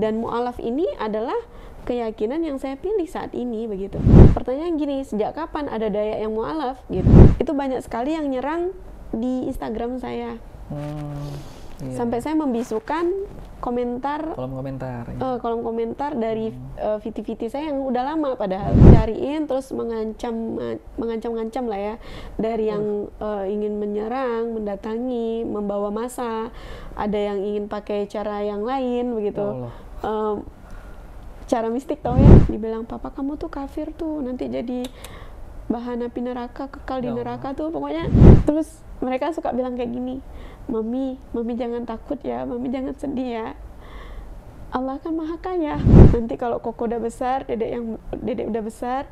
Dan mu'alaf ini adalah keyakinan yang saya pilih saat ini begitu. Pertanyaan gini, sejak kapan ada daya yang mu'alaf gitu? Itu banyak sekali yang nyerang di Instagram saya. Iya. Sampai saya membisukan kolom komentar dari VT-VT saya yang udah lama padahal cariin, terus mengancam lah ya, dari yang ingin menyerang, mendatangi, membawa massa, ada yang ingin pakai cara yang lain begitu, cara mistik tau ya, dibilang papa kamu tuh kafir tuh, nanti jadi bahan api neraka, kekal di neraka tuh pokoknya. Terus mereka suka bilang kayak gini, mami jangan takut ya, mami jangan sedih ya, Allah kan maha kaya. Nanti kalau Koko udah besar, dedek udah besar,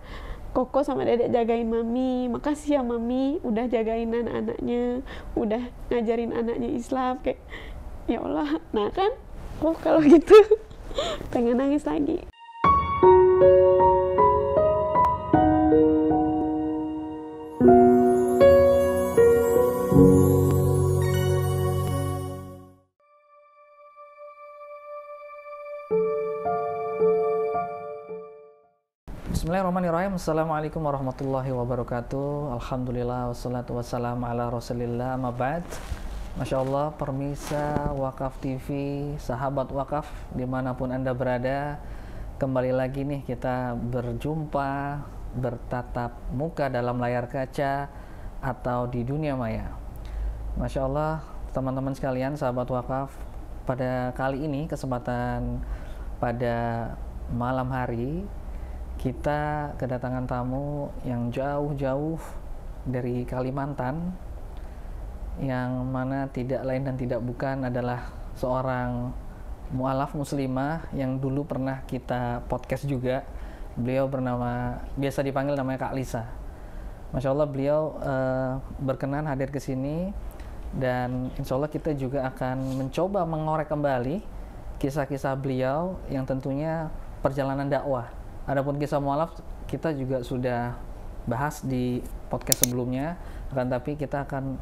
Koko sama dedek jagain mami. Makasih ya mami, udah jagain anak-anaknya, udah ngajarin anaknya Islam. Kayak ya Allah, nah kan, kalau gitu pengen nangis lagi. Bismillahirrahmanirrahim. Assalamualaikum warahmatullahi wabarakatuh. Alhamdulillah wassalatu wassalamu ala rasulillah, amma ba'd. Masya Allah, permisa Wakaf TV, sahabat Wakaf dimanapun Anda berada, kembali lagi nih kita berjumpa, bertatap muka dalam layar kaca atau di dunia maya. Masya Allah, teman-teman sekalian, sahabat Wakaf, pada kali ini kesempatan pada malam hari kita kedatangan tamu yang jauh-jauh dari Kalimantan, yang mana tidak lain dan tidak bukan adalah seorang mu'alaf muslimah yang dulu pernah kita podcast juga. Beliau bernama, biasa dipanggil namanya Kak Lisa. Masya Allah, beliau berkenan hadir ke sini, dan insya Allah kita juga akan mencoba mengorek kembali kisah-kisah beliau yang tentunya perjalanan dakwah. Adapun kisah mu'alaf kita juga sudah bahas di podcast sebelumnya, akan tapi kita akan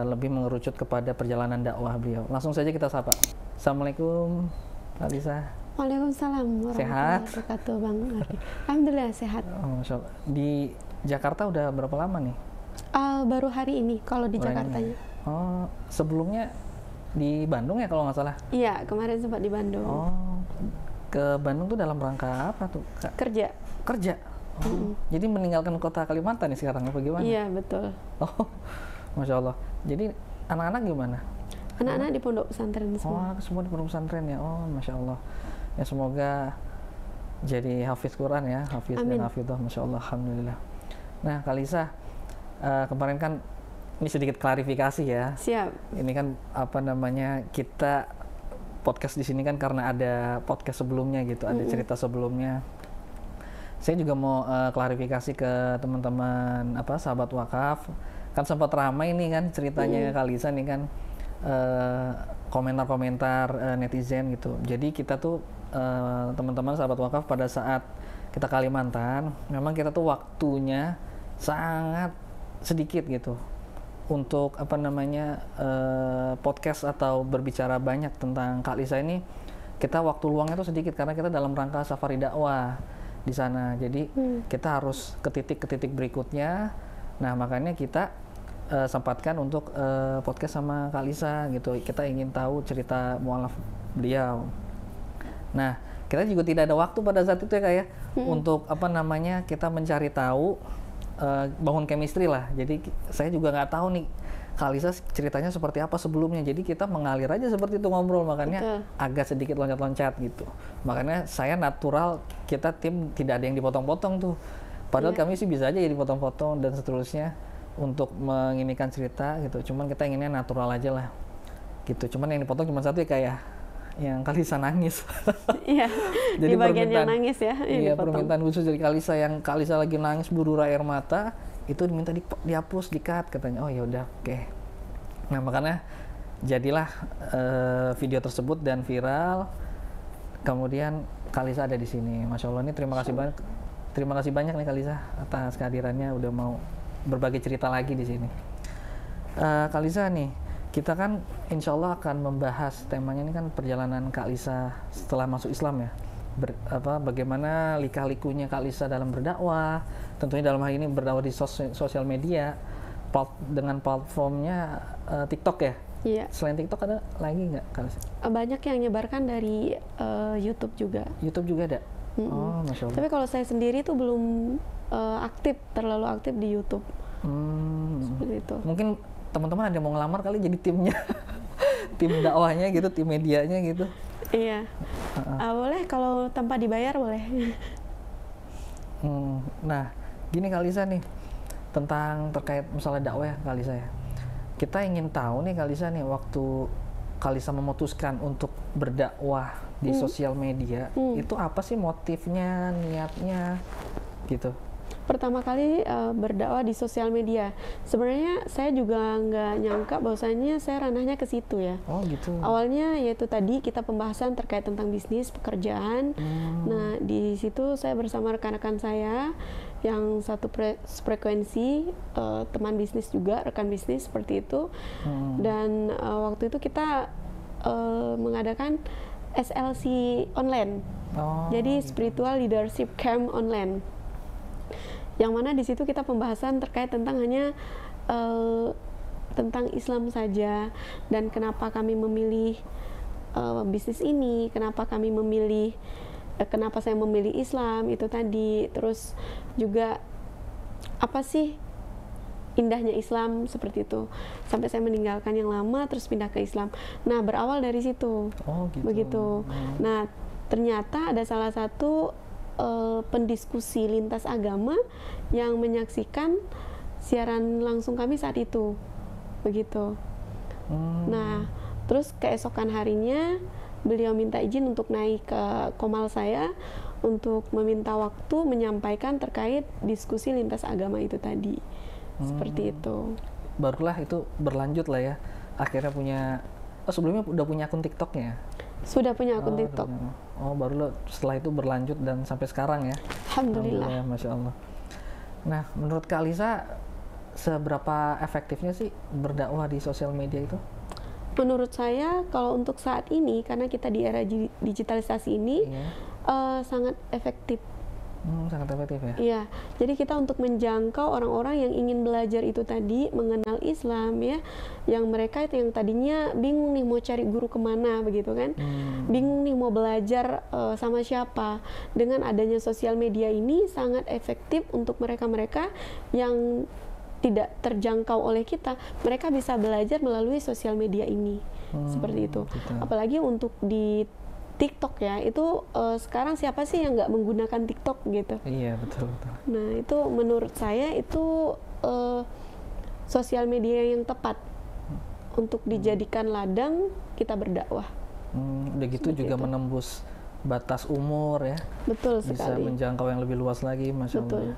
lebih mengerucut kepada perjalanan dakwah beliau. Langsung saja kita sapa. Assalamualaikum, Kak Lisa. Waalaikumsalam warahmatullahi wabarakatuh, Bang Arif. Alhamdulillah sehat. Masya Allah. Di Jakarta udah berapa lama nih? Baru hari ini kalau di Jakartanya. Oh, sebelumnya di Bandung ya kalau nggak salah? Iya, kemarin sempat di Bandung. Oh, ke Bandung tuh dalam rangka apa tuh, Kak? Kerja. Oh, jadi meninggalkan kota Kalimantan nih sekarang apa gimana? Iya, betul. Oh, Masya Allah. Jadi anak-anak gimana? Anak-anak di pondok pesantren semua. Oh, semua di pondok pesantren ya. Oh, Masya Allah. Ya semoga jadi hafiz Quran ya, hafiz Amin. dan hafidhah. Masya Allah, alhamdulillah. Nah, Kak Lisa, kemarin kan ini sedikit klarifikasi ya. Siap. Ini kan apa namanya, kita podcast di sini kan karena ada podcast sebelumnya gitu, ada cerita sebelumnya. Saya juga mau klarifikasi ke teman-teman sahabat Wakaf. Kan sempat ramai nih kan ceritanya Kak Lisa nih kan, komentar-komentar netizen gitu. Jadi kita tuh teman-teman sahabat Wakaf, pada saat kita Kalimantan, memang kita tuh waktunya sangat sedikit gitu untuk podcast atau berbicara banyak tentang Kak Lisa ini. Kita waktu luangnya tuh sedikit karena kita dalam rangka safari dakwah di sana. Jadi kita harus ke titik berikutnya. Nah, makanya kita sempatkan untuk podcast sama Kak Lisa gitu. Kita ingin tahu cerita mu'alaf beliau. Nah, kita juga tidak ada waktu pada saat itu ya Kak ya, untuk kita mencari tahu, bangun chemistry lah. Jadi saya juga nggak tahu nih Kak Lisa ceritanya seperti apa sebelumnya. Jadi kita mengalir aja seperti itu ngobrol, makanya agak sedikit loncat-loncat gitu. Makanya saya natural, kita tim tidak ada yang dipotong-potong tuh. Padahal kami sih bisa aja ya dipotong-potong dan seterusnya untuk menginikan cerita gitu. Cuman kita inginnya natural aja lah gitu. Cuman yang dipotong cuma satu ya kayak yang Kak Lisa nangis. Iya. Jadi di bagian yang nangis ya. Iya, permintaan khusus dari Kak Lisa, yang Kak Lisa lagi nangis berura air mata, itu diminta dihapus, di-cut katanya. Oh ya udah, oke. Nah, makanya jadilah video tersebut dan viral. Kemudian Kak Lisa ada di sini. Masya Allah, ini terima kasih banyak nih Kak Lisa atas kehadirannya, udah mau berbagi cerita lagi di sini. Kak Lisa nih, kita kan insya Allah akan membahas temanya ini kan perjalanan Kak Lisa setelah masuk Islam ya. Bagaimana lika-likunya Kak Lisa dalam berdakwah, tentunya dalam hal ini berdakwah di sosial media dengan platformnya TikTok ya. Iya. Selain TikTok ada lagi nggak Kak Lisa? Banyak yang nyebarkan dari YouTube juga. YouTube juga ada? Oh, Masya Allah. Tapi kalau saya sendiri tuh belum terlalu aktif di YouTube. Seperti itu. Mungkin teman-teman ada yang mau ngelamar kali jadi timnya, tim dakwahnya gitu, tim medianya gitu. Iya. Boleh kalau tanpa dibayar boleh. Nah, gini Kak Lisa nih, terkait masalah dakwah ya Kak Lisa ya. Kita ingin tahu nih Kak Lisa nih, waktu Kak Lisa memutuskan untuk berdakwah di sosial media, itu apa sih motifnya, niatnya gitu? Pertama kali berdakwah di sosial media, sebenarnya saya juga nggak nyangka bahwasanya saya ranahnya ke situ ya. Oh gitu. Awalnya yaitu tadi kita pembahasan terkait tentang bisnis, pekerjaan. Nah di situ saya bersama rekan-rekan saya yang satu frekuensi, teman bisnis juga, rekan bisnis seperti itu. Dan waktu itu kita mengadakan SLC online. Jadi gitu. Spiritual Leadership Camp online. Yang mana di situ kita pembahasan terkait tentang hanya tentang Islam saja, dan kenapa kami memilih bisnis ini, kenapa saya memilih Islam itu tadi, terus juga apa sih indahnya Islam seperti itu, sampai saya meninggalkan yang lama terus pindah ke Islam. Nah berawal dari situ. Gitu. Begitu. Nah ternyata ada salah satu pendiskusi lintas agama yang menyaksikan siaran langsung kami saat itu, begitu. Nah, terus keesokan harinya beliau minta izin untuk naik ke komal saya untuk meminta waktu menyampaikan terkait diskusi lintas agama itu tadi, seperti itu. Barulah itu berlanjut lah ya, akhirnya sebelumnya udah punya akun TikToknya? Sudah punya akun TikTok. Baru setelah itu berlanjut dan sampai sekarang ya. Alhamdulillah. Masya Allah. Nah, menurut Kak Lisa, seberapa efektifnya sih berdakwah di sosial media itu? Menurut saya, kalau untuk saat ini, karena kita di era digitalisasi ini, sangat efektif. Sangat efektif ya? Iya, jadi kita untuk menjangkau orang-orang yang ingin belajar itu tadi, mengenal Islam ya, yang mereka itu yang tadinya bingung nih mau cari guru kemana begitu kan, bingung nih mau belajar sama siapa. Dengan adanya sosial media ini sangat efektif untuk mereka-mereka yang tidak terjangkau oleh kita, mereka bisa belajar melalui sosial media ini, seperti itu. Gitu. Apalagi untuk di TikTok ya, itu sekarang siapa sih yang nggak menggunakan TikTok gitu? Iya, betul. Nah itu menurut saya itu sosial media yang tepat untuk dijadikan ladang kita berdakwah. Udah gitu juga itu menembus batas umur ya. Betul bisa sekali. Bisa menjangkau yang lebih luas lagi, Masya Allah.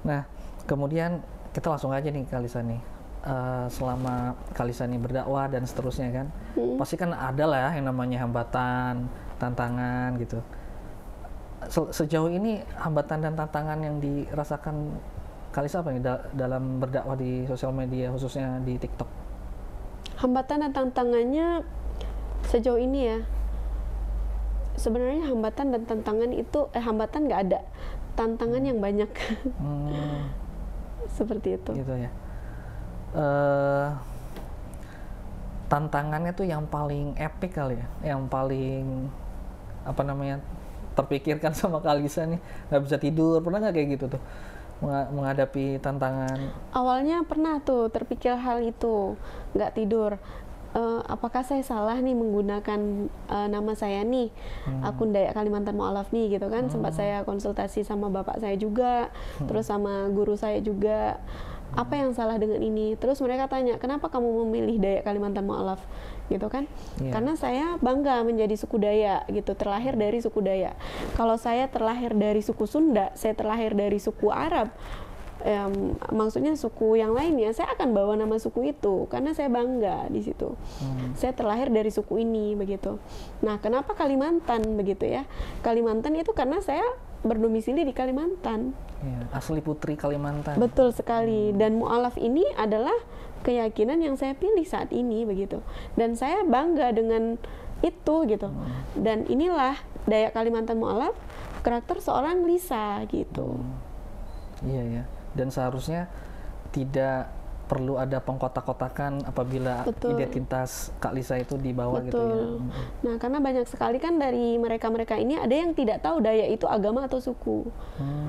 Nah, kemudian kita langsung aja nih Kak Lisa nih. Selama Kak Lisa nih berdakwah dan seterusnya kan, pasti kan ada lah yang namanya hambatan, tantangan gitu. Sejauh ini hambatan dan tantangan yang dirasakan Kak Lisa apa nih dalam berdakwah di sosial media, khususnya di TikTok? Hambatan dan tantangannya sejauh ini ya, sebenarnya hambatan dan tantangan itu hambatan nggak ada, tantangan yang banyak. Seperti itu. Gitu ya. Tantangannya tuh yang paling epic kali ya, yang paling terpikirkan sama Kak Lisa nih, nggak bisa tidur, pernah nggak kayak gitu tuh menghadapi tantangan? Awalnya pernah tuh terpikir hal itu, nggak tidur. Apakah saya salah nih menggunakan nama saya nih, akun Dayak Kalimantan Mu'alaf nih gitu kan. Sempat saya konsultasi sama bapak saya juga, terus sama guru saya juga, apa yang salah dengan ini. Terus mereka tanya, kenapa kamu memilih Dayak Kalimantan Mu'alaf gitu kan? Karena saya bangga menjadi suku Dayak gitu, terlahir dari suku Dayak. Kalau saya terlahir dari suku Sunda, saya terlahir dari suku Arab, maksudnya suku yang lainnya, saya akan bawa nama suku itu karena saya bangga di situ. Saya terlahir dari suku ini begitu. Nah, kenapa Kalimantan begitu ya? Kalimantan itu karena saya berdomisili di Kalimantan. Asli putri Kalimantan. Betul sekali. Dan Mu'alaf ini adalah keyakinan yang saya pilih saat ini begitu, dan saya bangga dengan itu gitu. Dan inilah daya Kalimantan Mu'alaf, karakter seorang Lisa gitu. Iya ya, dan seharusnya tidak perlu ada pengkotak-kotakan apabila Betul. identitas Kak Lisa itu dibawa gitu ya. Betul. Nah, karena banyak sekali kan dari mereka-mereka ini ada yang tidak tahu Dayak itu agama atau suku.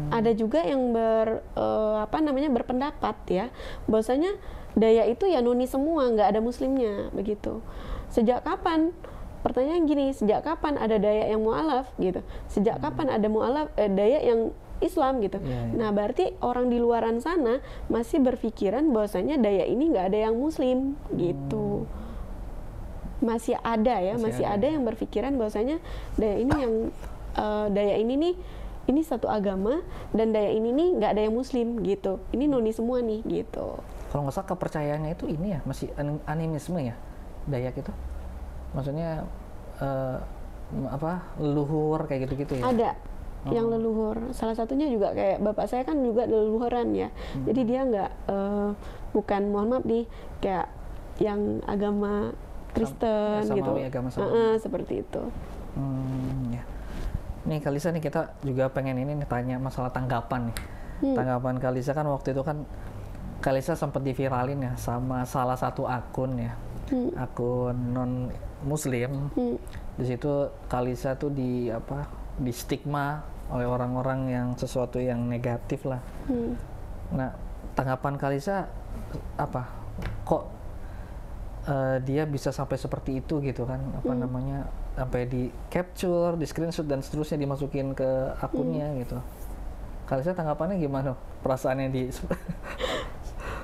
Ada juga yang berpendapat ya, bahwasanya Dayak itu ya noni semua, nggak ada muslimnya begitu. Sejak kapan? Pertanyaan gini, sejak kapan ada Dayak yang mu'alaf gitu? Sejak kapan ada Dayak yang Islam gitu? Nah, berarti orang di luaran sana masih berpikiran bahwasanya Dayak ini nggak ada yang Muslim gitu. Masih ada ya, masih ada yang berpikiran bahwasanya Dayak ini Dayak ini nih, ini satu agama, dan Dayak ini nih nggak ada yang Muslim gitu. Ini noni semua nih gitu. Kalau nggak salah kepercayaannya itu ini ya, masih animisme ya, Dayak itu? Maksudnya leluhur kayak gitu-gitu ya? Ada yang leluhur, salah satunya juga kayak bapak saya kan juga leluhuran ya. Jadi dia nggak bukan, mohon maaf nih, kayak yang agama Kristen gitu, agama seperti itu. Ya. Nih Kak Lisa nih, kita juga pengen ini nih, tanya masalah tanggapan nih. Tanggapan Kak Lisa kan waktu itu kan Kak Lisa sempat diviralin ya sama salah satu akun ya, akun non Muslim. Di situ Kak Lisa tuh di stigma oleh orang-orang yang sesuatu yang negatif lah. Nah, tanggapan Kak Lisa apa? Kok dia bisa sampai seperti itu gitu kan? Sampai di capture, di screenshot dan seterusnya dimasukin ke akunnya gitu. Kak Lisa tanggapannya gimana? Perasaannya di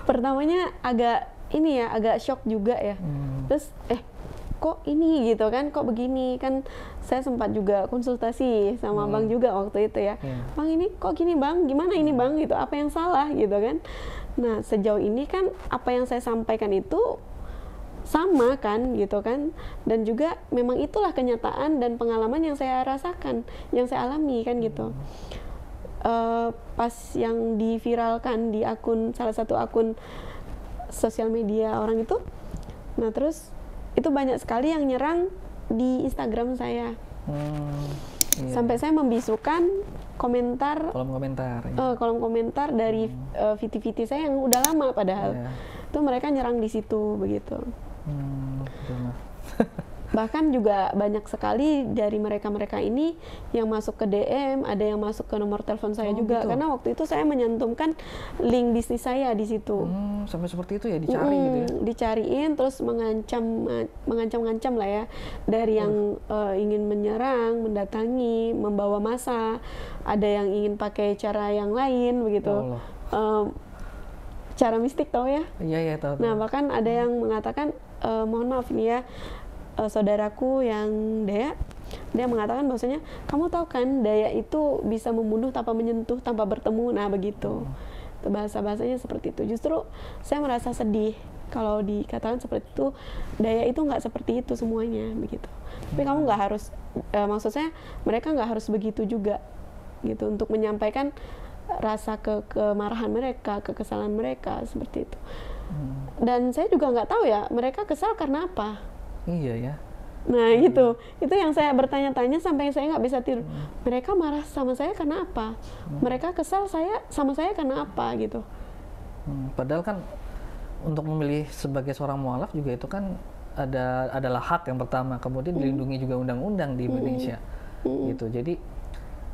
pertamanya agak shock juga ya. Terus kok ini gitu kan, kok begini kan. Saya sempat juga konsultasi sama Bang juga waktu itu ya. Bang, ini kok gini Bang, gimana ini Bang gitu, apa yang salah gitu kan. Nah, sejauh ini kan apa yang saya sampaikan itu sama kan gitu kan, dan juga memang itulah kenyataan dan pengalaman yang saya rasakan, yang saya alami kan gitu. Pas yang diviralkan di salah satu akun sosial media orang itu, nah terus itu banyak sekali yang nyerang di Instagram saya. Sampai saya membisukan kolom komentar dari VT saya yang udah lama padahal. Itu mereka nyerang di situ begitu. Bahkan juga banyak sekali dari mereka-mereka ini yang masuk ke DM, ada yang masuk ke nomor telepon saya juga, gitu. karena waktu itu saya menyantumkan link bisnis saya di situ. Sampai seperti itu ya, dicari gitu ya? Dicariin, terus mengancam lah ya, dari yang ingin menyerang, mendatangi, membawa massa, ada yang ingin pakai cara yang lain begitu. Cara mistik, tahu ya? Iya, tahu. Nah, bahkan ada yang mengatakan, mohon maaf nih ya, saudaraku yang Dayak, dia mengatakan bahwasanya, kamu tahu kan Dayak itu bisa membunuh tanpa menyentuh, tanpa bertemu. Nah, begitu. Bahasa-bahasanya seperti itu. Justru saya merasa sedih kalau dikatakan seperti itu. Dayak itu nggak seperti itu semuanya begitu. Tapi kamu nggak harus, maksud saya mereka nggak harus begitu juga gitu untuk menyampaikan rasa kemarahan mereka, kekesalan mereka seperti itu. Dan saya juga nggak tahu ya mereka kesal karena apa. Iya ya. Nah gitu, itu yang saya bertanya-tanya sampai saya nggak bisa tidur. Mereka marah sama saya karena apa? Mereka kesal sama saya karena apa gitu. Padahal kan untuk memilih sebagai seorang mu'alaf juga itu kan adalah hak yang pertama, kemudian dilindungi juga undang-undang di Indonesia gitu. Jadi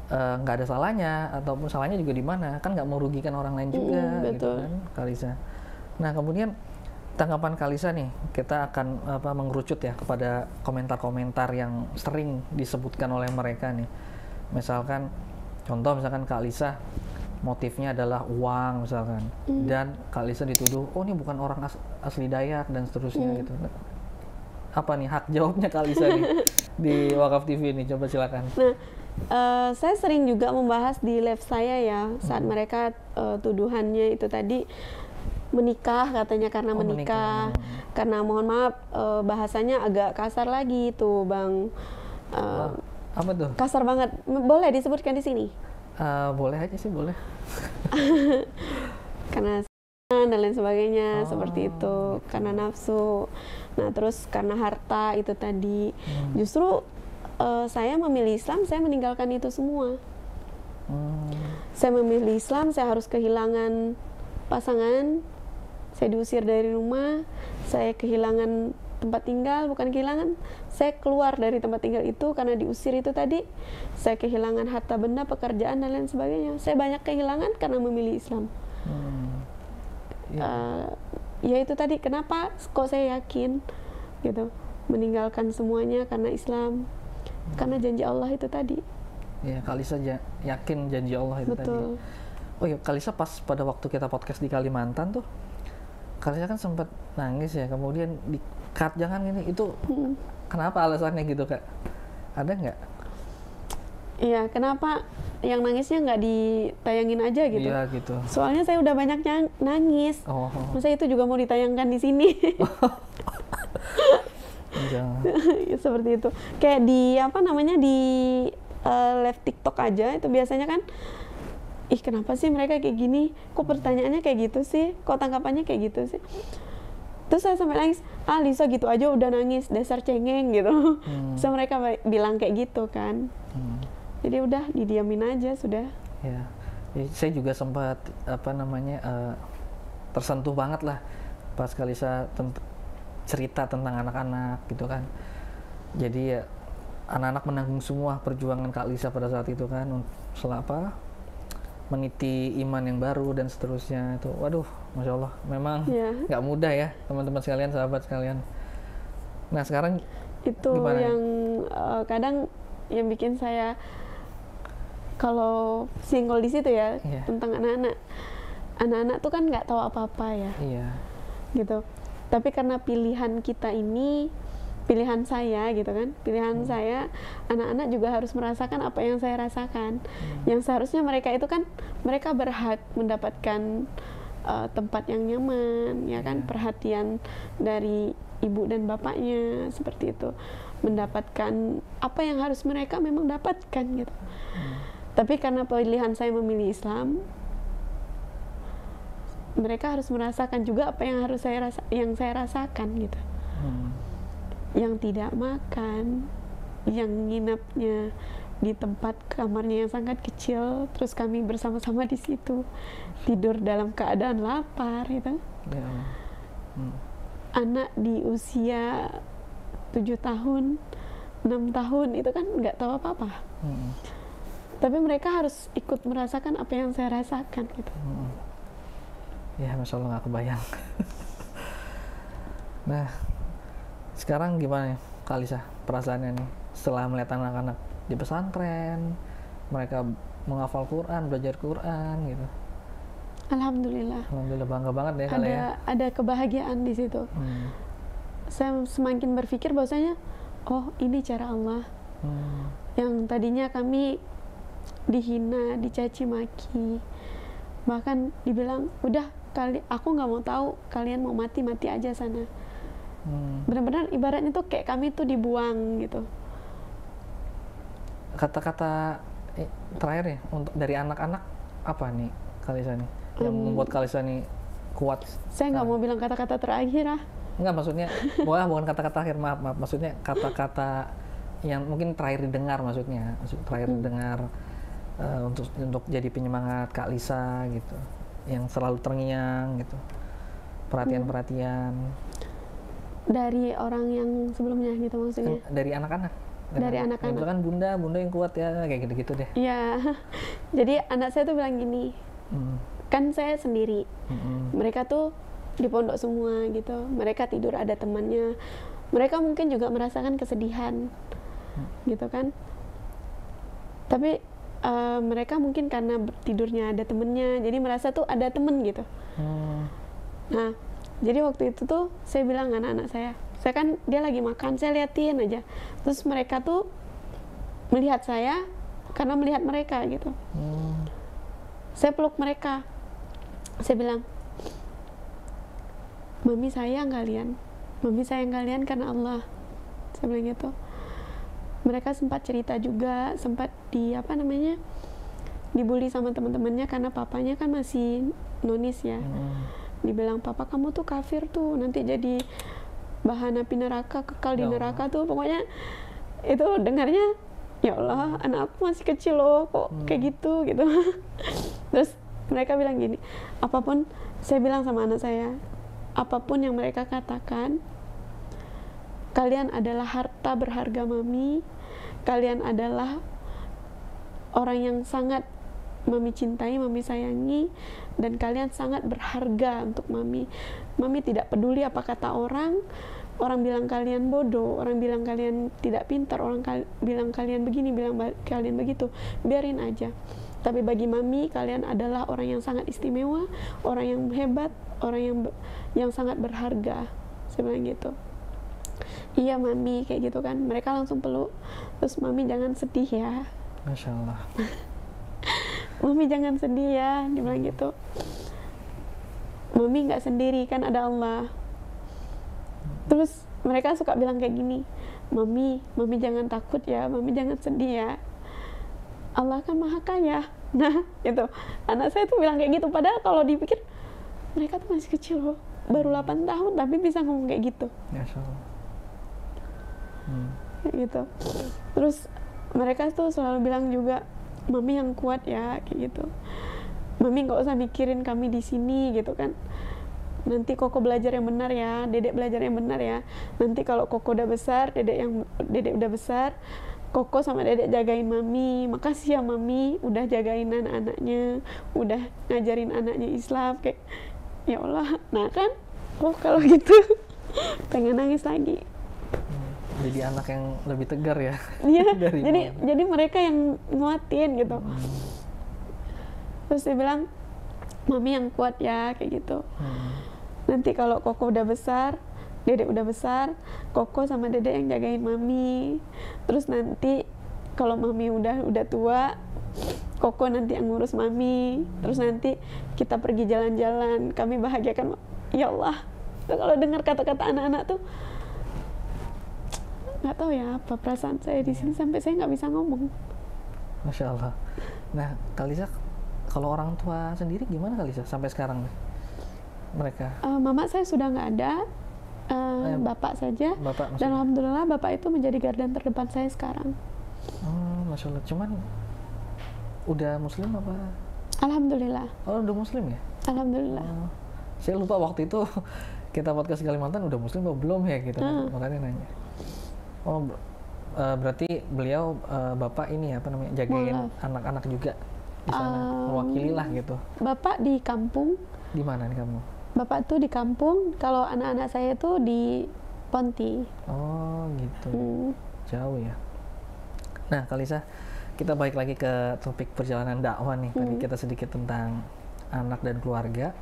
nggak ada salahnya, ataupun salahnya juga di mana, kan nggak merugikan orang lain juga gitu kan, Kak Lisa. Nah, kemudian tanggapan Kak Lisa nih, kita akan mengerucut ya kepada komentar-komentar yang sering disebutkan oleh mereka nih. Misalkan Kak Lisa motifnya adalah uang misalkan, dan Kak Lisa dituduh, oh ini bukan orang asli Dayak dan seterusnya gitu. Apa nih hak jawabnya Kak Lisa nih di Wakaf TV ini? Coba silakan. Nah, saya sering juga membahas di live saya ya, saat mereka tuduhannya itu tadi menikah, katanya karena menikah. Karena mohon maaf, bahasanya agak kasar lagi tuh Bang. Apa tuh? Kasar banget. Boleh disebutkan di sini? Boleh aja sih, boleh. Karena dan lain sebagainya, Oh, seperti itu, gitu. karena nafsu. Nah terus karena harta itu tadi, justru saya memilih Islam, saya meninggalkan itu semua. Saya memilih Islam, saya harus kehilangan pasangan, saya diusir dari rumah, saya kehilangan tempat tinggal, bukan kehilangan, saya keluar dari tempat tinggal itu karena diusir itu tadi, saya kehilangan harta benda, pekerjaan dan lain sebagainya. Saya banyak kehilangan karena memilih Islam. Ya itu tadi, kenapa kok saya yakin gitu meninggalkan semuanya karena Islam, karena janji Allah itu tadi. Ya, Kalisa yakin janji Allah itu tadi. Betul. Oh iya, Kalisa pas pada waktu kita podcast di Kalimantan tuh, Kalisa kan sempat nangis ya, kemudian di cut jangan ini itu. Kenapa alasannya gitu Kak? Ada nggak? Iya, kenapa yang nangisnya nggak ditayangin aja gitu? Iya gitu. Soalnya saya udah banyak nangis. Oh. Masa itu juga mau ditayangkan di sini? Jangan. Seperti itu. Kayak di apa namanya di live TikTok aja itu biasanya kan, ih kenapa sih mereka kayak gini? Kok pertanyaannya kayak gitu sih? Kok tanggapannya kayak gitu sih? Terus saya sampai nangis, Lisa gitu aja udah nangis, dasar cengeng gitu. So mereka bilang kayak gitu kan. Jadi udah didiamin aja sudah. Ya, saya juga sempat tersentuh banget lah pas Kalisa cerita tentang anak-anak gitu kan. Jadi ya anak-anak menanggung semua perjuangan Kak Lisa pada saat itu kan, meniti iman yang baru dan seterusnya itu. Waduh, Masya Allah, memang nggak mudah ya teman-teman sekalian, sahabat sekalian. Nah sekarang itu gimana? Yang kadang yang bikin saya kalau single di situ ya, tentang anak-anak tuh kan nggak tahu apa-apa ya, gitu. Tapi karena pilihan kita ini, pilihan saya gitu kan, pilihan saya, anak-anak juga harus merasakan apa yang saya rasakan. Yang seharusnya mereka itu kan, mereka berhak mendapatkan tempat yang nyaman, ya kan, perhatian dari ibu dan bapaknya, seperti itu, mendapatkan apa yang harus mereka memang dapatkan gitu. Tapi karena pilihan saya memilih Islam, mereka harus merasakan juga apa yang harus saya rasakan gitu. Yang tidak makan, yang nginapnya di tempat kamarnya yang sangat kecil, terus kami bersama-sama di situ tidur dalam keadaan lapar gitu. Anak di usia 7 tahun, 6 tahun itu kan nggak tahu apa-apa. Tapi mereka harus ikut merasakan apa yang saya rasakan gitu. Ya, Masya Allah, nggak kebayang. Nah, sekarang gimana ya Kak Lisa perasaannya nih setelah melihat anak-anak di pesantren, mereka menghafal Quran, belajar Quran gitu? Alhamdulillah Bangga banget ya kali ya. Ada kebahagiaan di situ. Saya semakin berpikir bahwasanya, oh ini cara Allah. Yang tadinya kami dihina, dicaci maki, bahkan dibilang udah aku nggak mau tahu, kalian mau mati aja sana. Benar-benar ibaratnya tuh kayak kami tuh dibuang gitu. Kata-kata terakhir ya untuk dari anak-anak apa nih Kalisa nih yang membuat Kalisa nih kuat? Saya nggak mau bilang kata-kata terakhir Enggak, maksudnya bukan kata-kata akhir, maaf, maksudnya kata-kata yang mungkin terakhir didengar, terakhir didengar untuk jadi penyemangat Kak Lisa gitu, yang selalu terngiang gitu, perhatian dari orang yang sebelumnya gitu maksudnya. Dari anak-anak. Dari anak-anak. Itu kan bunda yang kuat ya, kayak gitu-gitu deh. Iya. Jadi anak saya tuh bilang gini, kan saya sendiri, mereka tuh di pondok semua gitu, mereka tidur ada temannya, mereka mungkin juga merasakan kesedihan gitu kan, tapi mereka mungkin karena tidurnya ada temennya, jadi merasa tuh ada temen gitu. Nah, jadi waktu itu tuh saya bilang anak-anak saya kan dia lagi makan, saya liatin aja, terus mereka tuh melihat saya karena melihat mereka gitu. Saya peluk mereka, saya bilang, mami sayang kalian karena Allah, saya bilang gitu. Mereka sempat cerita juga, sempat dibully sama teman-temannya karena papanya kan masih nonis ya. dibilang papa kamu tuh kafir tuh, nanti jadi bahan api neraka, kekal di Ya neraka tuh. Pokoknya itu dengarnya, ya Allah, anak aku masih kecil loh, kok kayak gitu. Terus mereka bilang gini, apapun, saya bilang sama anak saya, apapun yang mereka katakan, kalian adalah harta berharga mami, kalian adalah orang yang sangat mami cintai, mami sayangi, dan kalian sangat berharga untuk mami. Mami tidak peduli apa kata orang bilang kalian bodoh, orang bilang kalian tidak pintar, orang bilang kalian begini, bilang kalian begitu, biarin aja. Tapi bagi mami, kalian adalah orang yang sangat istimewa, orang yang hebat, orang yang sangat berharga. Saya bilang gitu. Iya mami, kayak gitu kan. Mereka langsung peluk. Terus mami jangan sedih ya. Masya Allah. Mami jangan sedih ya, dia bilang gitu. Mami nggak sendiri, kan ada Allah. Terus mereka suka bilang kayak gini, mami jangan takut ya, mami jangan sedih ya, Allah kan maha kaya. Nah itu anak saya tuh bilang kayak gitu, padahal kalau dipikir mereka tuh masih kecil loh, baru 8 tahun tapi bisa ngomong kayak gitu. Masya Allah. Kayak gitu. Terus mereka tuh selalu bilang juga, mami yang kuat ya, kayak gitu. Mami nggak usah mikirin kami di sini gitu kan. Nanti Koko belajar yang benar ya, Dedek belajar yang benar ya. Nanti kalau Koko udah besar, Dedek udah besar, Koko sama Dedek jagain mami. Makasih ya mami, udah jagain anak-anaknya, udah ngajarin anaknya Islam. Kayak ya Allah, nah kan, oh kalau gitu pengen nangis lagi. Jadi anak yang lebih tegar ya. Iya. jadi mereka yang nguatin gitu. Terus dia bilang, mami yang kuat ya, kayak gitu. Nanti kalau Koko udah besar, Dedek udah besar, Koko sama Dedek yang jagain mami. Terus nanti kalau mami udah tua, Koko nanti yang ngurus mami. Terus nanti kita pergi jalan-jalan, kami bahagiakan. Ya Allah, kalau dengar kata-kata anak-anak tuh, nggak tahu ya apa perasaan saya di sini, sampai saya nggak bisa ngomong. Masya Allah. Nah, Kalisa, kalau orang tua sendiri gimana Kalisa sampai sekarang mereka? Mama saya sudah nggak ada, bapak saja. Bapak dan alhamdulillah bapak itu menjadi garda terdepan saya sekarang. Masya Allah. Cuman udah muslim apa? Alhamdulillah. Oh, udah muslim ya? Alhamdulillah. Saya lupa waktu itu kita podcast Kalimantan udah muslim atau belum ya gitu. Makanya nanya. Oh, berarti beliau bapak ini apa namanya, jagain anak-anak juga di sana, mewakili lah gitu. Bapak di kampung. Di mana nih kamu? Bapak tuh di kampung, kalau anak-anak saya tuh di Ponti. Oh gitu. Jauh ya. Nah Kalisa, kita balik lagi ke topik perjalanan dakwah nih. Tadi kita sedikit tentang anak dan keluarga.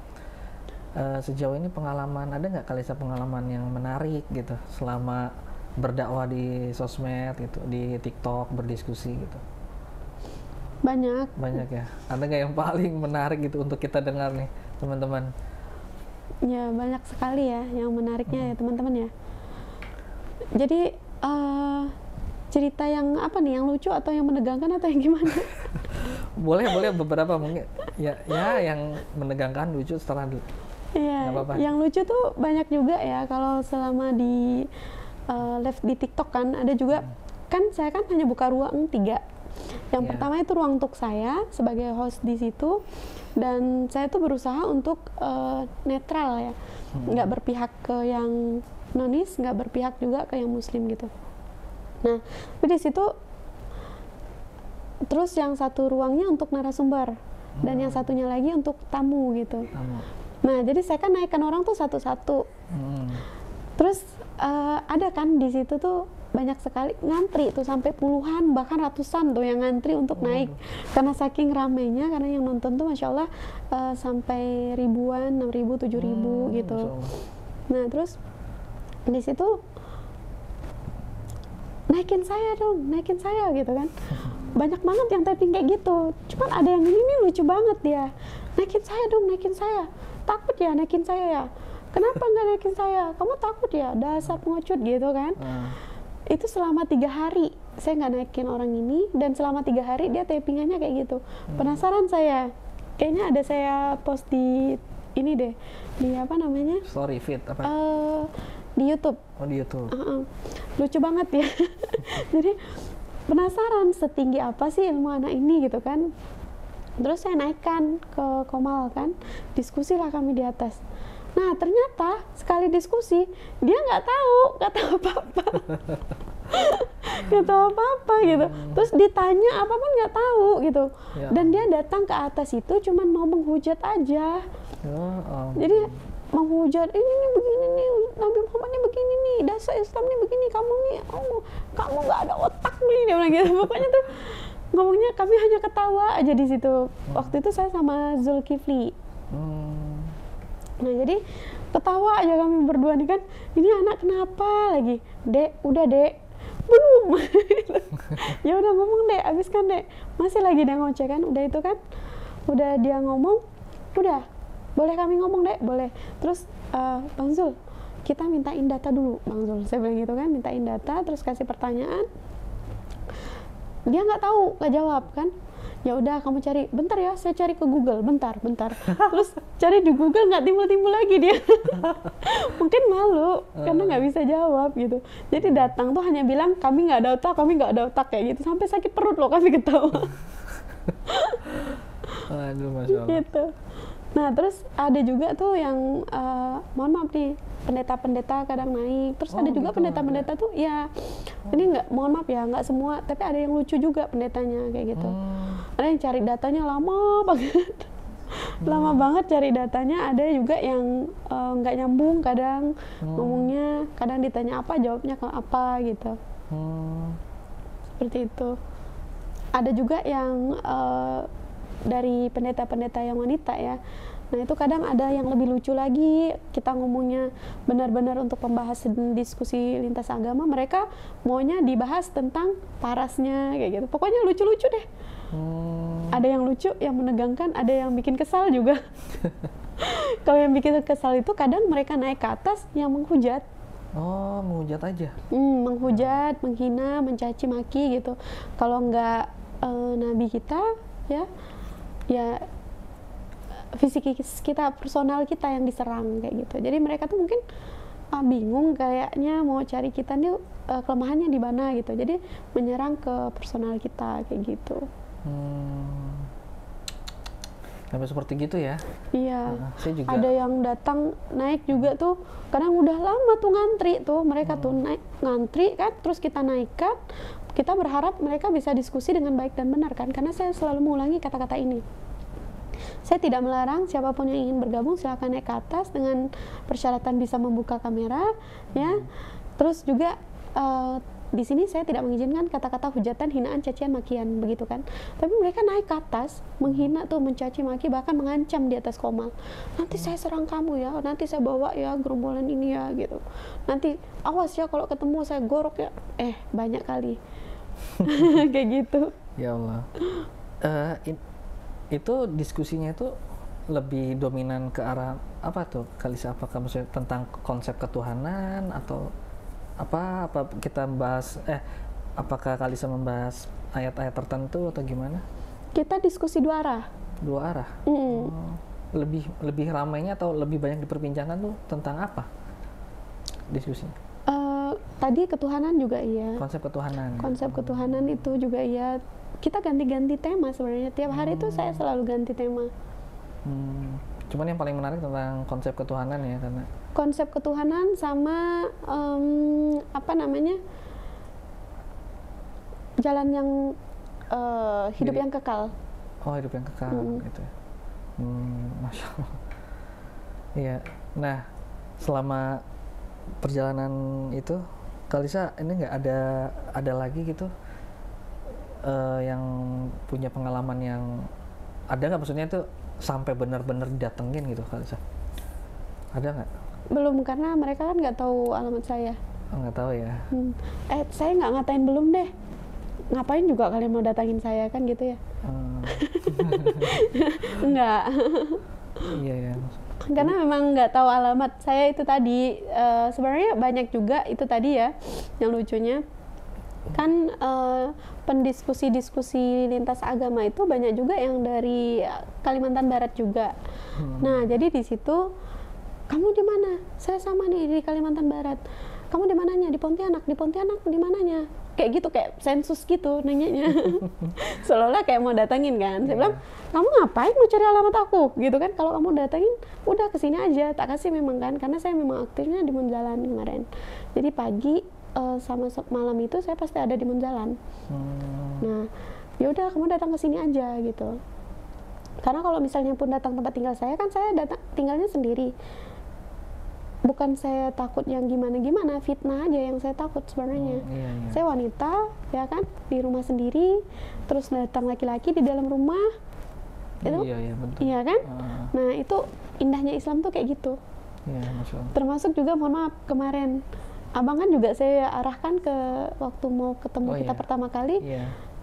Sejauh ini pengalaman, ada nggak Kalisa pengalaman yang menarik gitu selama berdakwah di sosmed gitu, di TikTok, berdiskusi gitu? Banyak ya. Ada nggak yang paling menarik gitu untuk kita dengar nih teman-teman? Ya banyak sekali ya yang menariknya ya teman-teman ya. Jadi cerita yang apa nih, yang lucu atau yang menegangkan atau yang gimana? boleh beberapa mungkin ya yang menegangkan, lucu setelah dulu. Iya, yang lucu tuh banyak juga ya. Kalau selama di live di TikTok kan ada juga, kan saya kan hanya buka ruang 3. Yang pertama itu ruang untuk saya sebagai host di situ, dan saya tuh berusaha untuk netral ya, nggak berpihak ke yang nonis, nggak berpihak juga ke yang muslim gitu. Nah, di situ terus yang satu ruangnya untuk narasumber dan yang satunya lagi untuk tamu gitu. Nah, jadi saya kan naikkan orang tuh satu-satu. Terus ada kan di situ tuh banyak sekali ngantri tuh, sampai puluhan bahkan ratusan tuh yang ngantri untuk naik karena saking ramainya, karena yang nonton tuh masya Allah sampai ribuan, 6.000, 7.000 gitu. Nah terus di situ naikin saya gitu kan, banyak banget yang typing kayak gitu. Cuman ada yang ini lucu banget dia, naikin saya, takut ya naikin saya ya. Kenapa nggak naikin saya? Kamu takut ya? Dasar pengecut gitu kan. Itu selama 3 hari saya nggak naikin orang ini, dan selama 3 hari dia typingannya kayak gitu. Penasaran saya, kayaknya ada saya post di ini deh, di apa namanya? Story feed apa? Di YouTube. Oh, di YouTube. Lucu banget ya. Jadi penasaran setinggi apa sih ilmu anak ini gitu kan. Terus saya naikkan ke Komal kan, diskusi lah kami di atas. Nah ternyata sekali diskusi dia nggak tahu apa-apa. Nggak tahu apa-apa gitu. Terus ditanya apapun nggak tahu gitu. Ya. Dan dia datang ke atas itu cuman mau menghujat aja. Jadi menghujat ini begini nih, Nabi Muhammad ini begini nih, dasar Islam ini begini, kamu nih, kamu nggak ada otak nih, dia bilang gitu. Pokoknya tuh ngomongnya kami hanya ketawa aja di situ. Waktu itu saya sama Zulkifli. Nah jadi ketawa aja kami berdua nih kan, ini anak kenapa lagi, Dek, udah Dek, belum. Ya udah ngomong Dek, habiskan Dek, masih lagi dia ngoceh kan, udah itu kan, udah dia ngomong, udah, boleh kami ngomong Dek, boleh. Terus Bang Zul, kita mintain data dulu, Bang Zul, saya bilang gitu kan, mintain data, terus kasih pertanyaan, dia nggak tahu, nggak jawab kan. Ya udah kamu cari, bentar ya saya cari ke Google, bentar terus cari di Google nggak timbul lagi dia. Mungkin malu karena nggak bisa jawab gitu, jadi datang tuh hanya bilang kami nggak ada otak kayak gitu, sampai sakit perut loh kami ketawa. Aduh, Masya Allah. Gitu. Nah terus ada juga tuh yang mohon maaf nih, pendeta-pendeta kadang naik, terus ada juga gitu, pendeta-pendeta tuh ya ini nggak, mohon maaf ya, nggak semua, tapi ada yang lucu juga pendetanya kayak gitu. Ada yang cari datanya lama banget. Lama banget cari datanya. Ada juga yang nggak nyambung kadang ngomongnya, kadang ditanya apa jawabnya ke apa gitu. Seperti itu. Ada juga yang dari pendeta-pendeta yang wanita ya. Nah itu kadang ada yang lebih lucu lagi, kita ngomongnya benar-benar untuk pembahasan diskusi lintas agama, mereka maunya dibahas tentang parasnya kayak gitu. Pokoknya lucu-lucu deh. Ada yang lucu, yang menegangkan, ada yang bikin kesal juga. Kalau yang bikin kesal itu kadang mereka naik ke atas yang menghujat. Oh, menghujat aja? Menghujat, menghina, mencaci maki gitu. Kalau nggak Nabi kita ya fisik kita, personal kita yang diserang kayak gitu. Jadi mereka tuh mungkin bingung kayaknya mau cari kita nih kelemahannya di mana gitu. Jadi menyerang ke personal kita kayak gitu. Sampai seperti gitu ya? Iya. Saya juga. Ada yang datang naik juga tuh, kadang udah lama tuh ngantri tuh, mereka tuh naik ngantri kan, terus kita naikkan. Kita berharap mereka bisa diskusi dengan baik dan benar kan, karena saya selalu mengulangi kata-kata ini. Saya tidak melarang siapapun yang ingin bergabung silakan naik ke atas dengan persyaratan bisa membuka kamera, ya. Terus juga di sini saya tidak mengizinkan kata-kata hujatan, hinaan, cacian, makian begitu kan. Tapi mereka naik ke atas, menghina tuh, mencaci maki, bahkan mengancam di atas Komal. Nanti saya serang kamu ya, nanti saya bawa ya gerombolan ini ya gitu. Nanti awas ya kalau ketemu saya gorok ya. Banyak kali. Kayak gitu. Ya Allah. Itu diskusinya itu lebih dominan ke arah apa tuh, Kalisa? Apakah maksudnya tentang konsep ketuhanan atau apa kita membahas apakah Kalisa membahas ayat-ayat tertentu atau gimana? Kita diskusi dua arah. Lebih ramainya atau lebih banyak diperbincangkan tuh tentang apa diskusinya? Tadi ketuhanan juga iya. Konsep ketuhanan Itu juga iya. Kita ganti-ganti tema sebenarnya. Tiap hari itu saya selalu ganti tema. Cuman yang paling menarik tentang konsep ketuhanan ya, karena konsep ketuhanan sama jalan yang hidup yang kekal. Oh, hidup yang kekal gitu ya. Masya Allah. Iya. Nah, selama perjalanan itu Kalisa ini nggak ada lagi gitu yang punya pengalaman yang ada nggak, maksudnya itu sampai benar-benar didatengin gitu Kalisa? Ada nggak? Belum, karena mereka kan nggak tahu alamat saya. Nggak tahu ya. Saya nggak ngatain belum deh. Ngapain juga kalian mau datangin saya kan gitu ya? Enggak. Iya ya. Karena memang nggak tahu alamat saya itu tadi. Sebenarnya banyak juga itu tadi ya yang lucunya. kan pendiskusi-diskusi lintas agama itu banyak juga yang dari Kalimantan Barat juga. Nah, jadi di situ, kamu di mana? Saya sama nih di Kalimantan Barat. Kamu di mananya? Di Pontianak. Di Pontianak di mananya? Kayak gitu, kayak sensus gitu nanyanya. Seolah-olah kayak mau datangin kan. Saya bilang, kamu ngapain mau cari alamat aku? Gitu kan. Kalau kamu datangin, udah kesini aja. Tak kasih memang kan. Karena saya memang aktifnya di Munjalan kemarin. Jadi pagi sama malam itu saya pasti ada di Munjalan. Nah, ya udah kamu datang ke sini aja gitu. Karena kalau misalnya pun datang tempat tinggal saya, kan saya datang tinggalnya sendiri. Bukan saya takut yang gimana-gimana, fitnah aja yang saya takut sebenarnya. Saya wanita, ya kan, di rumah sendiri, terus datang laki-laki di dalam rumah, itu, iya kan? Nah, itu indahnya Islam tuh kayak gitu. Termasuk juga, mohon maaf, kemarin, abang kan juga saya arahkan ke waktu mau ketemu kita pertama kali,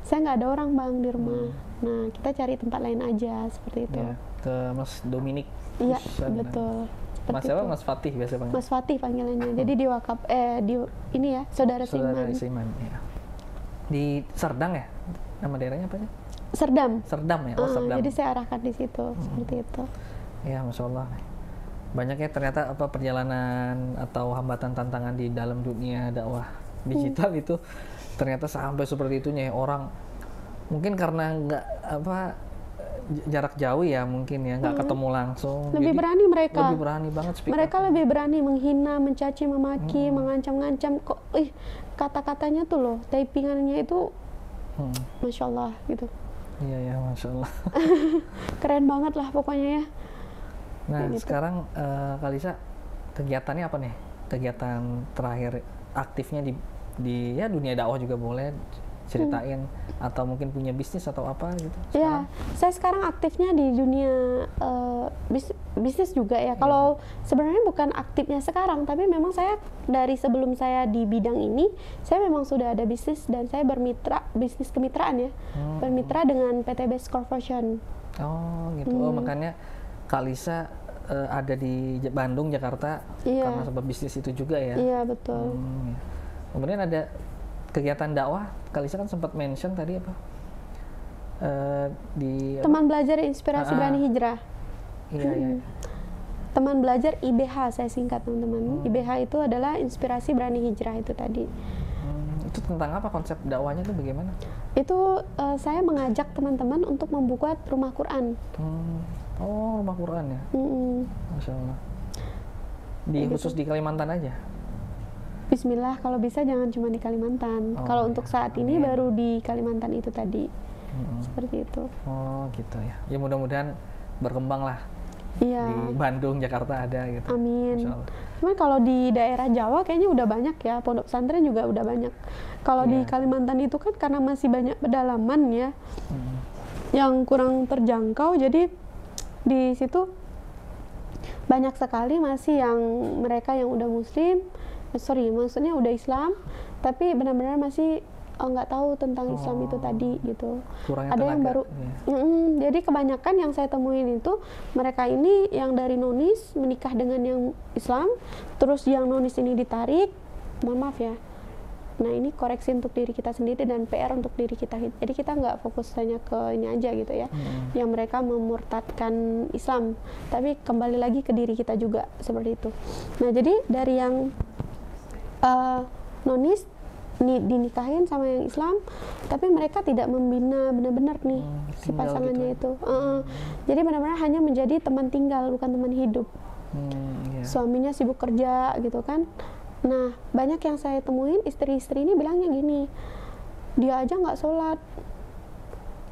saya nggak ada orang bang di rumah. Nah, kita cari tempat lain aja, seperti itu. Ke Mas Dominik. Iya, betul. Mas siapa? Mas Fatih biasa panggil. Mas Fatih panggilannya. Jadi di wakaf di ini ya, Saudara Seiman. Ya. Di Serdang ya? Nama daerahnya apa sih? Serdam ya. Oh, Serdam. Jadi saya arahkan di situ seperti itu. Ya, Masya Allah. Banyaknya ternyata perjalanan atau hambatan tantangan di dalam dunia dakwah digital itu ternyata sampai seperti itunya ya. Orang mungkin karena nggak jarak jauh ya, mungkin ya nggak ketemu langsung, lebih berani mereka, lebih berani banget mereka lebih berani menghina, mencaci, memaki, mengancam-ngancam. Kok kata-katanya tuh loh, typingannya itu Masya Allah gitu. Iya, Masya Allah. Keren banget lah pokoknya ya. Nah, gitu. Sekarang Kalisa, kegiatannya apa nih? Kegiatan terakhir aktifnya di ya dunia dakwah juga boleh ceritain, atau mungkin punya bisnis atau apa gitu? Ya, saya sekarang aktifnya di dunia bisnis juga ya. Kalau sebenarnya bukan aktifnya sekarang, tapi memang saya dari sebelum saya di bidang ini, saya memang sudah ada bisnis dan saya bermitra, bisnis kemitraan ya, bermitra dengan PT Best Corporation. Oh gitu, makanya Kalisa ada di Bandung, Jakarta, karena sebab bisnis itu juga ya? Iya, betul. Kemudian ada kegiatan dakwah, Kalisa kan sempat mention tadi apa? Teman belajar inspirasi berani hijrah. Iya. Teman belajar IBH, saya singkat teman-teman. IBH itu adalah inspirasi berani hijrah itu tadi. Itu tentang apa, konsep dakwahnya itu bagaimana? Itu saya mengajak teman-teman untuk membuat rumah Quran. Oh, rumah Quran ya? Masya Allah. Khusus di Kalimantan aja? Bismillah, kalau bisa jangan cuma di Kalimantan. Kalau untuk saat ini baru di Kalimantan itu tadi. Seperti itu. Oh gitu ya. Ya mudah-mudahan berkembang lah. Iya. Di Bandung, Jakarta ada gitu. Amin. Cuman kalau di daerah Jawa kayaknya udah banyak ya, pondok pesantren juga udah banyak. Kalau di Kalimantan itu kan karena masih banyak pedalaman ya, yang kurang terjangkau, jadi di situ banyak sekali masih yang mereka yang udah Muslim, maksudnya udah Islam, tapi benar-benar masih nggak tahu tentang Islam itu tadi gitu. Kurangnya ada tenaga, yang baru, jadi kebanyakan yang saya temuin itu mereka ini yang dari nonis menikah dengan yang Islam, terus yang nonis ini ditarik, mohon maaf ya. Nah ini koreksi untuk diri kita sendiri dan PR untuk diri kita. Jadi kita nggak fokus hanya ke ini aja gitu ya, yang mereka memurtadkan Islam, tapi kembali lagi ke diri kita juga seperti itu. Nah jadi dari yang nonis dinikahin sama yang Islam, tapi mereka tidak membina benar-benar nih si pasangannya gitu. Jadi benar-benar hanya menjadi teman tinggal, bukan teman hidup. Suaminya sibuk kerja gitu kan. Nah banyak yang saya temuin istri-istri ini bilangnya gini, dia aja nggak sholat,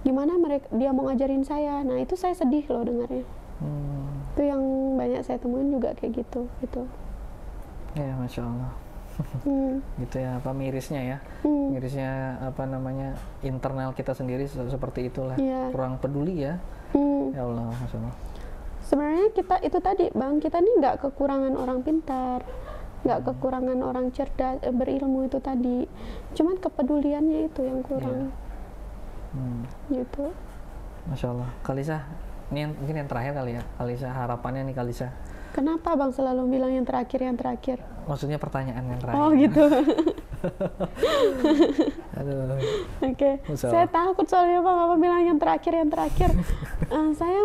gimana dia mau ngajarin saya. Nah itu saya sedih loh dengarnya. Itu yang banyak saya temuin juga kayak gitu. Ya Masya Allah. Gitu ya, mirisnya ya, mirisnya internal kita sendiri seperti itulah, kurang peduli ya. Ya Allah, Masya Allah. Sebenarnya kita itu tadi bang, kita nih nggak kekurangan orang pintar, nggak kekurangan orang cerdas, berilmu itu tadi, cuman kepeduliannya itu yang kurang. Gitu. Masya Allah. Kalisa, ini mungkin yang terakhir kali ya, Kalisa, harapannya nih Kalisa. Kenapa bang selalu bilang yang terakhir? Maksudnya pertanyaan yang terakhir. Oh gitu. Aduh. Oke, Masalah. saya takut soalnya Bang, apa bilang yang terakhir. Saya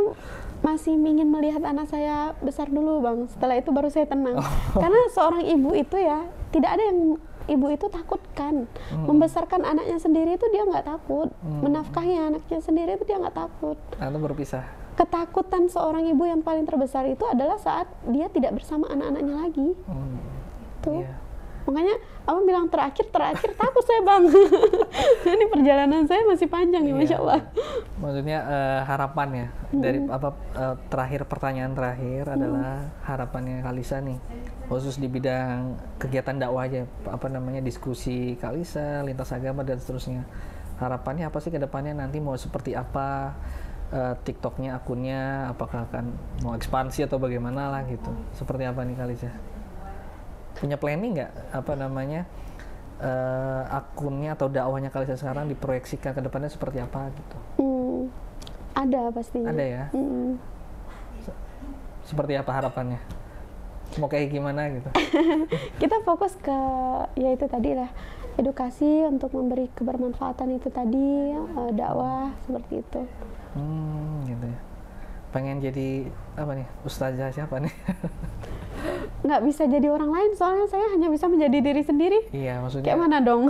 masih ingin melihat anak saya besar dulu Bang, setelah itu baru saya tenang. Karena seorang ibu itu ya, tidak ada yang ibu itu takutkan. Membesarkan anaknya sendiri itu dia nggak takut, menafkahi anaknya sendiri itu dia nggak takut. Atau berpisah. Ketakutan seorang ibu yang paling terbesar itu adalah saat dia tidak bersama anak-anaknya lagi. Tuh. Iya. Makanya abang bilang terakhir takut saya Bang. Ini perjalanan saya masih panjang nih, Masya Allah. Maksudnya harapan ya dari pertanyaan terakhir adalah harapannya Kalisa nih, khusus di bidang kegiatan dakwah aja, diskusi Kalisa, lintas agama dan seterusnya. Harapannya apa sih ke depannya, nanti mau seperti apa, TikToknya, akunnya, apakah akan mau ekspansi atau bagaimana lah gitu. Seperti apa nih Kalisa? Punya planning nggak akunnya atau dakwahnya Kalisa sekarang diproyeksikan ke depannya seperti apa gitu? Ada pastinya. Ada ya. Seperti apa harapannya? Mau kayak gimana gitu? Kita fokus ke ya itu tadi lah, edukasi untuk memberi kebermanfaatan itu tadi, dakwah seperti itu. Gitu ya. Pengen jadi apa nih? Ustazah siapa nih? Nggak bisa jadi orang lain, soalnya saya hanya bisa menjadi diri sendiri. Iya, maksudnya kayak mana dong?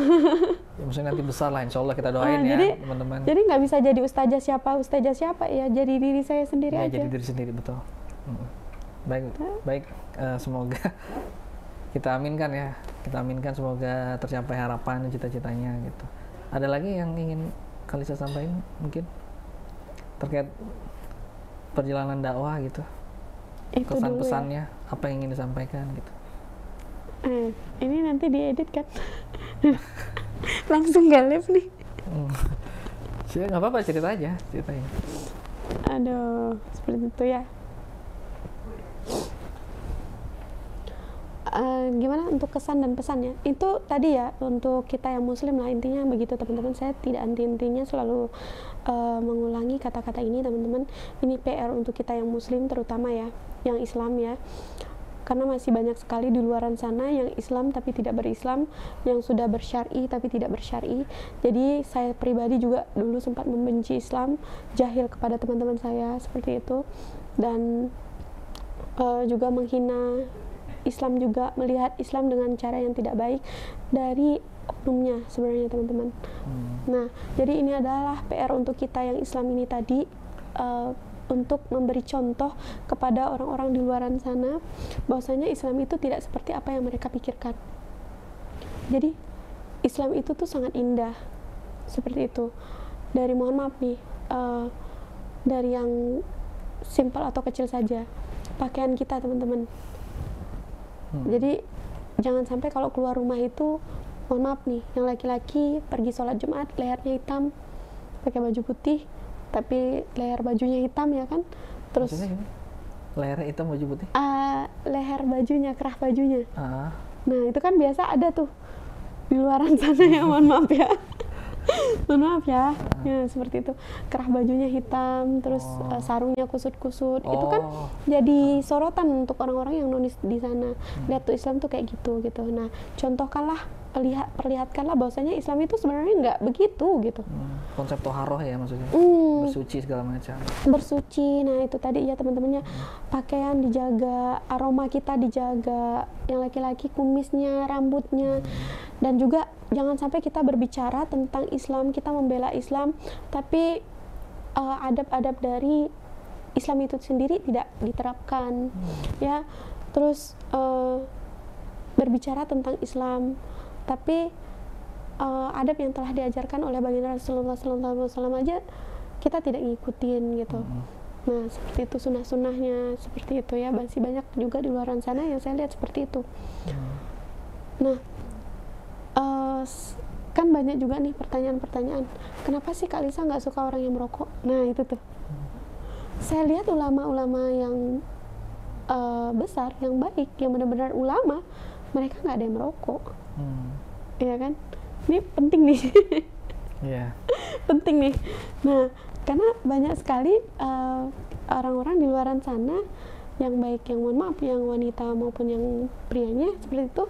Ya, maksudnya nanti besar lah, insya Allah kita doain ya teman-teman. Jadi nggak bisa jadi ustazah siapa ya, jadi diri saya sendiri ya, aja. jadi diri sendiri, betul. Baik, semoga kita aminkan ya, semoga tercapai harapan, cita-citanya gitu. Ada lagi yang ingin Kalisa sampaikan mungkin terkait perjalanan dakwah gitu? Kesan pesannya ya. Apa yang ingin disampaikan gitu? Ini nanti diedit kan? Langsung gak live nih. Nggak apa-apa, ceritain. Aduh, seperti itu ya. Gimana untuk kesan dan pesannya? Itu tadi ya, untuk kita yang muslim lah, intinya begitu teman-teman. Saya tidak anti-intinya selalu mengulangi kata-kata ini teman-teman. Ini PR untuk kita yang muslim terutama ya, yang Islam ya, karena masih banyak sekali di luaran sana yang Islam tapi tidak berislam, yang sudah bersyar'i tapi tidak bersyar'i. Jadi saya pribadi juga dulu sempat membenci Islam, jahil kepada teman-teman saya seperti itu, dan juga menghina Islam, juga melihat Islam dengan cara yang tidak baik dari oknumnya sebenarnya teman-teman. Nah, jadi ini adalah PR untuk kita yang Islam ini tadi, untuk memberi contoh kepada orang-orang di luaran sana bahwasanya Islam itu tidak seperti apa yang mereka pikirkan. Jadi Islam itu tuh sangat indah seperti itu. Dari mohon maaf nih, dari yang simpel atau kecil saja, pakaian kita teman-teman. Jadi jangan sampai kalau keluar rumah itu, mohon maaf nih, yang laki-laki pergi sholat Jumat lehernya hitam, pakai baju putih tapi leher bajunya hitam ya kan, terus lehernya hitam baju putih, leher bajunya, kerah bajunya. Nah itu kan biasa ada tuh di luaran sana ya, mohon maaf ya. Mohon maaf ya, ya seperti itu, kerah bajunya hitam, terus sarungnya kusut-kusut. Itu kan jadi sorotan untuk orang-orang yang nonis di sana. Lihat tuh Islam tuh kayak gitu. Nah, contohkanlah, perlihatkanlah bahwasanya Islam itu sebenarnya nggak begitu gitu. Konsep toharoh ya maksudnya, bersuci segala macam. Bersuci, nah itu tadi ya teman-temannya, pakaian dijaga, aroma kita dijaga, yang laki-laki kumisnya, rambutnya, dan juga jangan sampai kita berbicara tentang Islam, kita membela Islam, tapi adab-adab dari Islam itu sendiri tidak diterapkan, ya. Terus berbicara tentang Islam, tapi adab yang telah diajarkan oleh baginda Rasulullah SAW aja kita tidak ngikutin gitu. Nah seperti itu sunnah-sunnahnya, seperti itu ya. Masih banyak juga di luar sana yang saya lihat seperti itu. Nah kan banyak juga nih pertanyaan-pertanyaan, kenapa sih Kak Lisa nggak suka orang yang merokok? Nah itu tuh, saya lihat ulama-ulama yang besar, yang baik, yang benar-benar ulama, mereka nggak ada yang merokok. Iya kan? Ini penting nih. Penting nih. Nah, karena banyak sekali orang-orang di luaran sana yang baik, yang mohon maaf, yang wanita maupun yang prianya seperti itu,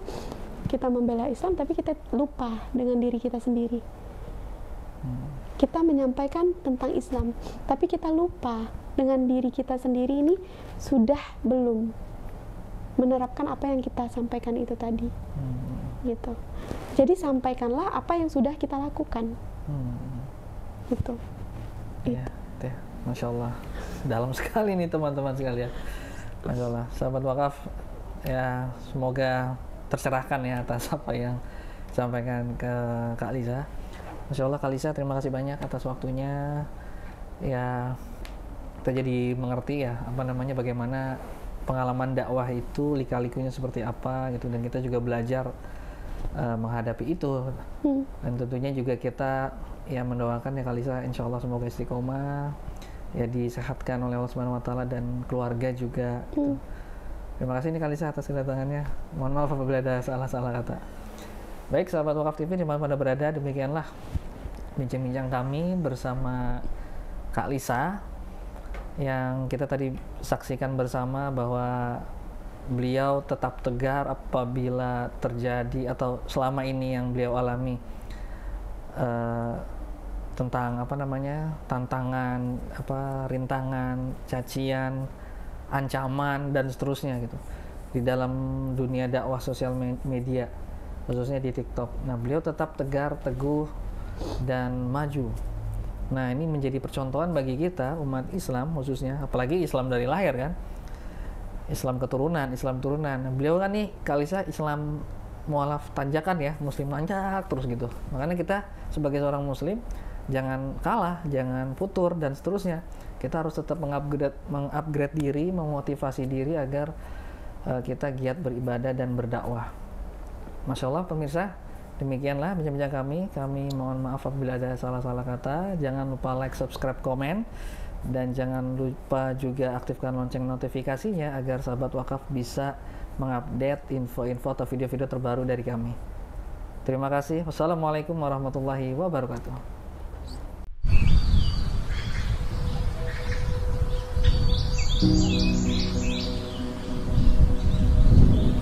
kita membela Islam tapi kita lupa dengan diri kita sendiri. Kita menyampaikan tentang Islam tapi kita lupa dengan diri kita sendiri ini sudah belum menerapkan apa yang kita sampaikan itu tadi. Gitu. Jadi sampaikanlah apa yang sudah kita lakukan. Gitu. Iya, Masya Allah. Dalam sekali nih teman-teman sekalian. Masya Allah. Sahabat wakaf, ya semoga tercerahkan ya atas apa yang disampaikan ke Kak Liza. Masya Allah Kak Liza, terima kasih banyak atas waktunya. Ya, kita jadi mengerti ya bagaimana pengalaman dakwah itu lika-likunya seperti apa gitu, dan kita juga belajar menghadapi itu. Dan tentunya juga kita ya mendoakan ya Kak Liza, insya Allah semoga istiqomah, ya disehatkan oleh Allah Subhanahu Wa Taala dan keluarga juga. Gitu. Terima kasih nih Kak Liza atas kedatangannya. Mohon maaf apabila ada salah-salah kata. Baik sahabat Wakaf TV dimanapun Anda berada, demikianlah bincang-bincang kami bersama Kak Liza yang kita tadi saksikan bersama bahwa beliau tetap tegar apabila terjadi atau selama ini yang beliau alami tentang tantangan, rintangan, cacian, ancaman dan seterusnya gitu di dalam dunia dakwah sosial media, khususnya di TikTok. Nah, beliau tetap tegar, teguh dan maju. Nah, ini menjadi percontohan bagi kita umat Islam khususnya, apalagi Islam dari lahir kan, Islam keturunan, Islam turunan. Beliau kan nih Kak Liza Islam mualaf tanjakan ya, Muslim nanjak terus gitu. Makanya kita sebagai seorang Muslim jangan kalah, jangan futur dan seterusnya. Kita harus tetap mengupgrade diri, memotivasi diri agar kita giat beribadah dan berdakwah. Masya Allah pemirsa, demikianlah bincang-bincang kami. Kami mohon maaf apabila ada salah-salah kata. Jangan lupa like, subscribe, komen, dan jangan lupa juga aktifkan lonceng notifikasinya agar sahabat wakaf bisa mengupdate info-info atau video-video terbaru dari kami. Terima kasih. Wassalamualaikum warahmatullahi wabarakatuh.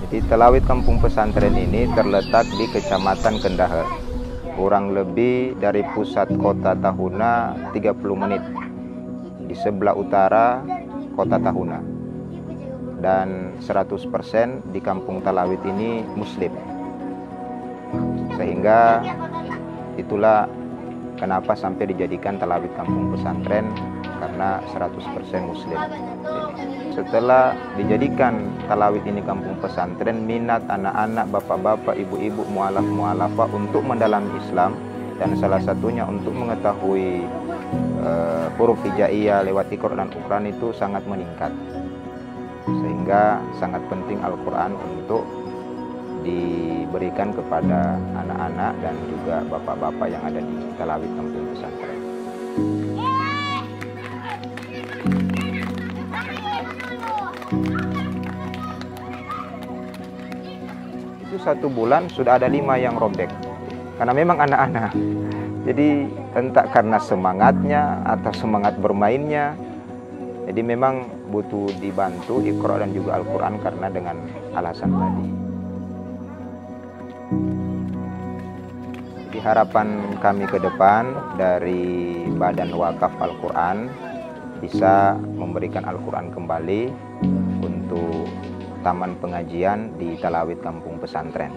Jadi Talawid Kampung Pesantren ini terletak di Kecamatan Kendahe, kurang lebih dari pusat kota Tahuna 30 menit, di sebelah utara kota Tahuna. Dan 100% di Kampung Talawid ini Muslim. Sehingga itulah kenapa sampai dijadikan Talawid Kampung Pesantren, karena 100% Muslim. Setelah dijadikan Talawid ini kampung pesantren, minat anak-anak, bapak-bapak, ibu-ibu, mualaf-mualafah untuk mendalami Islam, dan salah satunya untuk mengetahui huruf hijaiyah lewat Iqra dan Quran itu sangat meningkat. Sehingga sangat penting Al-Quran untuk diberikan kepada anak-anak dan juga bapak-bapak yang ada di Talawid kampung pesantren. Itu 1 bulan sudah ada 5 yang robek, karena memang anak-anak. Jadi entah karena semangatnya atau semangat bermainnya, jadi memang butuh dibantu Iqra dan juga Al-Quran karena dengan alasan tadi. Jadi harapan kami ke depan dari Badan Wakaf Al-Quran bisa memberikan Al-Quran kembali untuk taman pengajian di Talawid kampung pesantren.